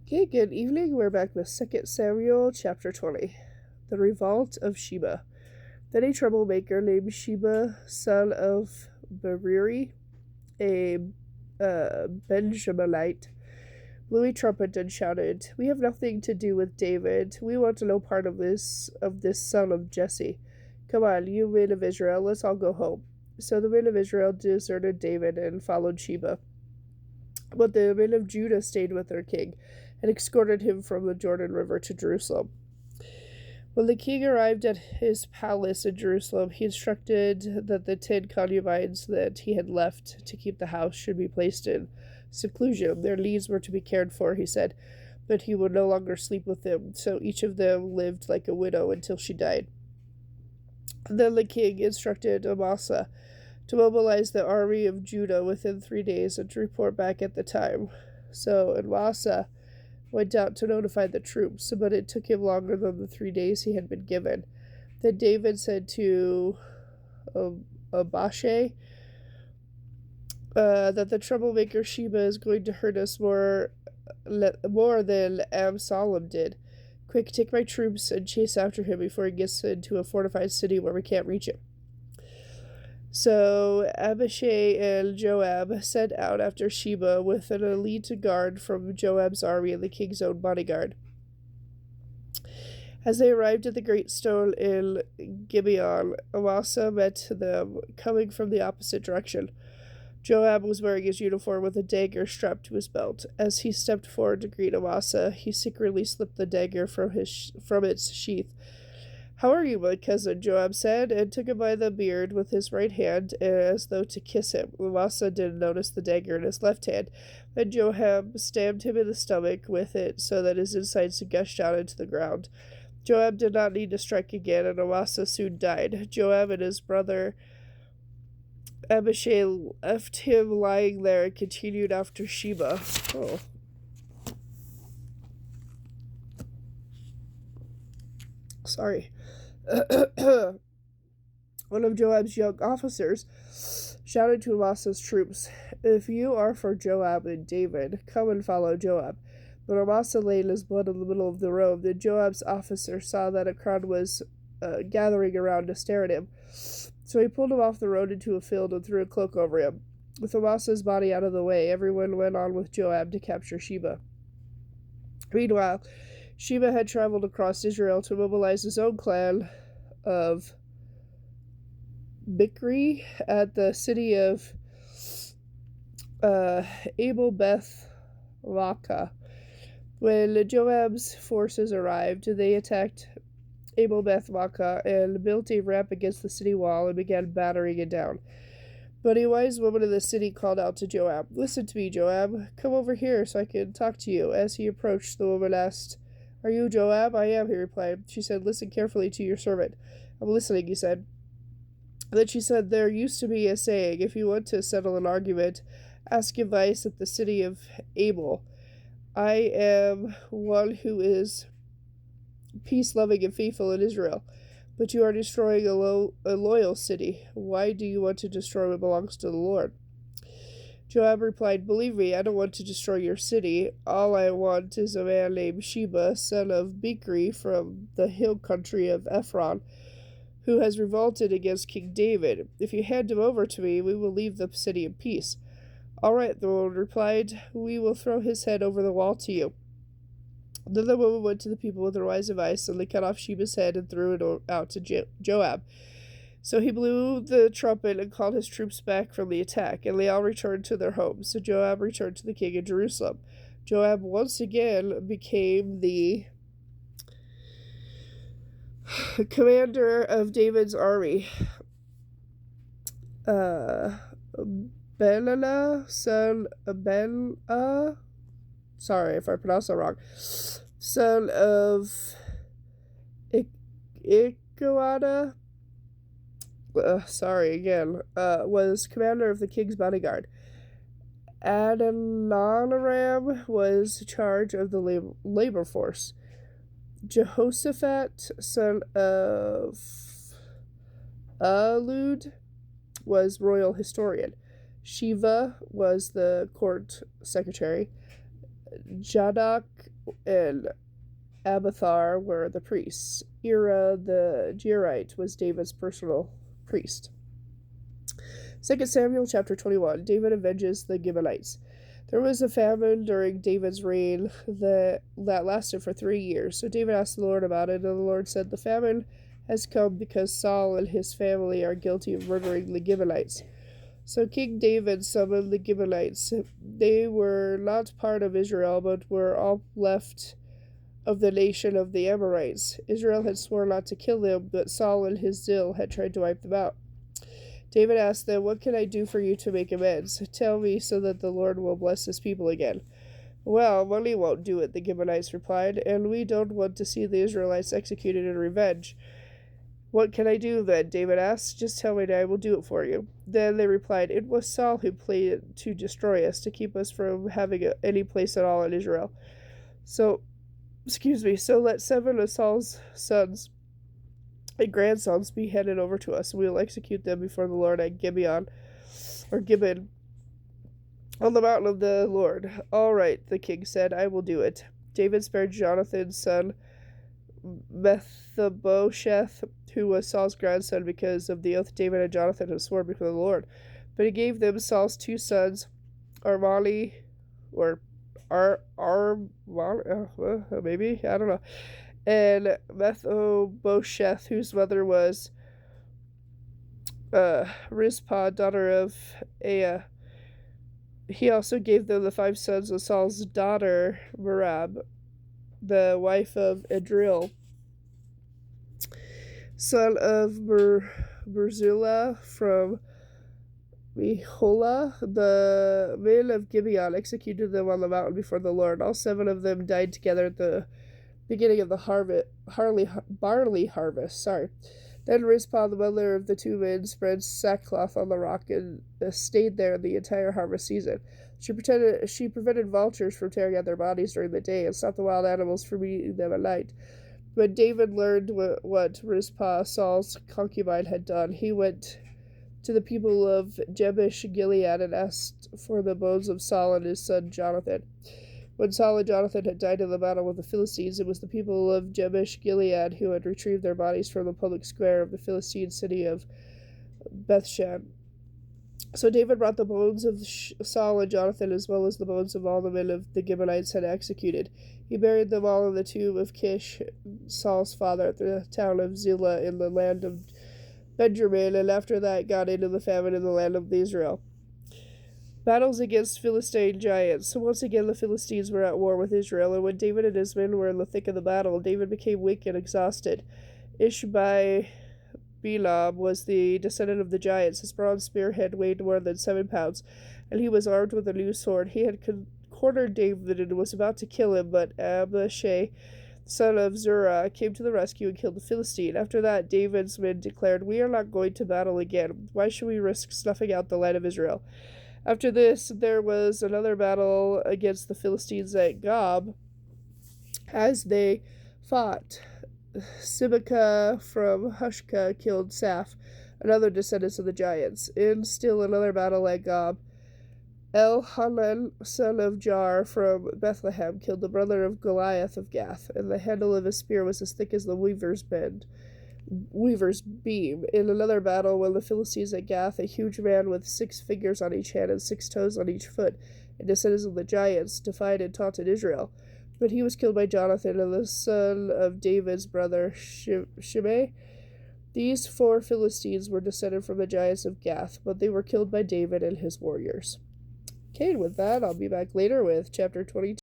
Okay, good evening. We're back with 2 Samuel chapter 20. The Revolt of Sheba. Then a troublemaker named Sheba, son of Beriri, a Benjaminite, blew a trumpet and shouted, "We have nothing to do with David. We want no part of this son of Jesse. Come on, you men of Israel, let's all go home." So the men of Israel deserted David and followed Sheba. But the men of Judah stayed with their king and escorted him from the Jordan River to Jerusalem. When the king arrived at his palace in Jerusalem, he instructed that the 10 concubines that he had left to keep the house should be placed in seclusion. Their needs were to be cared for, he said, but he would no longer sleep with them, so each of them lived like a widow until she died. Then the king instructed Amasa to mobilize the army of Judah within 3 days and to report back at the time. So Amasa went out to notify the troops, but it took him longer than the 3 days he had been given. Then David said to Abishai that the troublemaker Sheba is going to hurt us more than Absalom did. Quick, take my troops and chase after him before he gets into a fortified city where we can't reach him. So Abishai and Joab set out after Sheba with an elite guard from Joab's army and the king's own bodyguard. As they arrived at the great stone in Gibeon, Amasa met them coming from the opposite direction. Joab was wearing his uniform with a dagger strapped to his belt. As he stepped forward to greet Amasa, he secretly slipped the dagger from its sheath. "How are you, my cousin?" Joab said, and took him by the beard with his right hand, as though to kiss him. Amasa didn't notice the dagger in his left hand. Then Joab stabbed him in the stomach with it so that his insides gushed out into the ground. Joab did not need to strike again, and Amasa soon died. Joab and his brother Abishai left him lying there and continued after Sheba. Oh. Sorry. One of Joab's young officers shouted to Amasa's troops, "If you are for Joab and David, come and follow Joab." But Amasa lay in his blood in the middle of the road. Then Joab's officer saw that a crowd was gathering around to stare at him. So he pulled him off the road into a field and threw a cloak over him. With Amasa's body out of the way, everyone went on with Joab to capture Sheba. Meanwhile, Sheba had traveled across Israel to mobilize his own clan of Bichri at the city of Abel Beth Maacah. When Joab's forces arrived, they attacked Abel Beth Maacah and built a ramp against the city wall and began battering it down. But a wise woman in the city called out to Joab, "Listen to me, Joab. Come over here so I can talk to you." As he approached, the woman asked, "Are you Joab?" "I am," he replied. She said, "Listen carefully to your servant." "I'm listening," he said. Then she said, "There used to be a saying, if you want to settle an argument, ask advice at the city of Abel. I am one who is peace-loving and faithful in Israel, but you are destroying a loyal city. Why do you want to destroy what belongs to the Lord?" Joab replied, "Believe me, I don't want to destroy your city. All I want is a man named Sheba, son of Bichri, from the hill country of Ephraim, who has revolted against King David. If you hand him over to me, we will leave the city in peace." "All right," the woman replied, "we will throw his head over the wall to you." Then the woman went to the people with her wise advice, and they cut off Sheba's head and threw it out to Joab. So he blew the trumpet and called his troops back from the attack, and they all returned to their homes. So Joab returned to the king in Jerusalem. Joab once again became the commander of David's army. Benaiah, son of sorry if I pronounced that wrong, son of Ikoada, was commander of the king's bodyguard. Adoniram was in charge of the labor force. Jehoshaphat, son of Ahilud, was royal historian. Shiva was the court secretary. Zadok and Abiathar were the priests. Ira the Jerite was David's personal priest. 2 Samuel chapter 21. David avenges the Gibeonites. There was a famine during David's reign that lasted for 3 years. So David asked the Lord about it, and the Lord said, "The famine has come because Saul and his family are guilty of murdering the Gibeonites." So King David summoned the Gibeonites. They were not part of Israel, but were all left of the nation of the Amorites. Israel had sworn not to kill them, but Saul and his zeal had tried to wipe them out. David asked them, "What can I do for you to make amends? Tell me so that the Lord will bless his people again." "Well, money won't do it," the Gibeonites replied, "and we don't want to see the Israelites executed in revenge." "What can I do then?" David asked. "Just tell me and I will do it for you." Then they replied, "It was Saul who planned to destroy us, to keep us from having any place at all in Israel. So let 7 of Saul's sons and grandsons be handed over to us, and we will execute them before the Lord at Gibeon, on the mountain of the Lord." "All right," the king said, "I will do it." David spared Jonathan's son Mephibosheth, who was Saul's grandson, because of the oath David and Jonathan had sworn before the Lord. But he gave them Saul's 2 sons, Armali, or maybe, I don't know, and Mephibosheth, whose mother was Rizpah, daughter of Aiah. He also gave them the 5 sons of Saul's daughter, Merab, the wife of Adriel, son of Barzillai from Meholah. The men of Gibeon executed them on the mountain before the Lord. All 7 of them died together at the beginning of the barley harvest. Then Rizpah, the mother of the 2 men, spread sackcloth on the rock and stayed there the entire harvest season. She prevented vultures from tearing at their bodies during the day and stopped the wild animals from eating them at night. When David learned what Rizpah, Saul's concubine, had done, he went to the people of Jabesh Gilead and asked for the bones of Saul and his son Jonathan. When Saul and Jonathan had died in the battle with the Philistines, it was the people of Jabesh Gilead who had retrieved their bodies from the public square of the Philistine city of Bethshan. So David brought the bones of Saul and Jonathan, as well as the bones of all the men of the Gibeonites had executed. He buried them all in the tomb of Kish, Saul's father, at the town of Zillah in the land of Benjamin, and after that got into the famine in the land of Israel. Battles against Philistine giants. So once again the Philistines were at war with Israel, and when David and his men were in the thick of the battle, David became weak and exhausted. Ishbai Belaam was the descendant of the giants. His bronze spearhead weighed more than 7 pounds, and he was armed with a new sword. He had cornered David and was about to kill him, but Abishai, son of Zerah, came to the rescue and killed the Philistine. After that, David's men declared, "We are not going to battle again. Why should we risk snuffing out the land of Israel?" After this, there was another battle against the Philistines at Gob. As they fought, Sibekah from Hushkah killed Saph, another descendant of the giants. In still another battle at Gob, Elhanan, son of Jar from Bethlehem, killed the brother of Goliath of Gath, and the handle of his spear was as thick as the weaver's beam. In another battle, when the Philistines at Gath, a huge man with 6 fingers on each hand and 6 toes on each foot, and descendants of the giants, defied and taunted Israel. But he was killed by Jonathan, and the son of David's brother Shimei. These 4 Philistines were descended from the giants of Gath, but they were killed by David and his warriors. Okay, and with that, I'll be back later with chapter 22.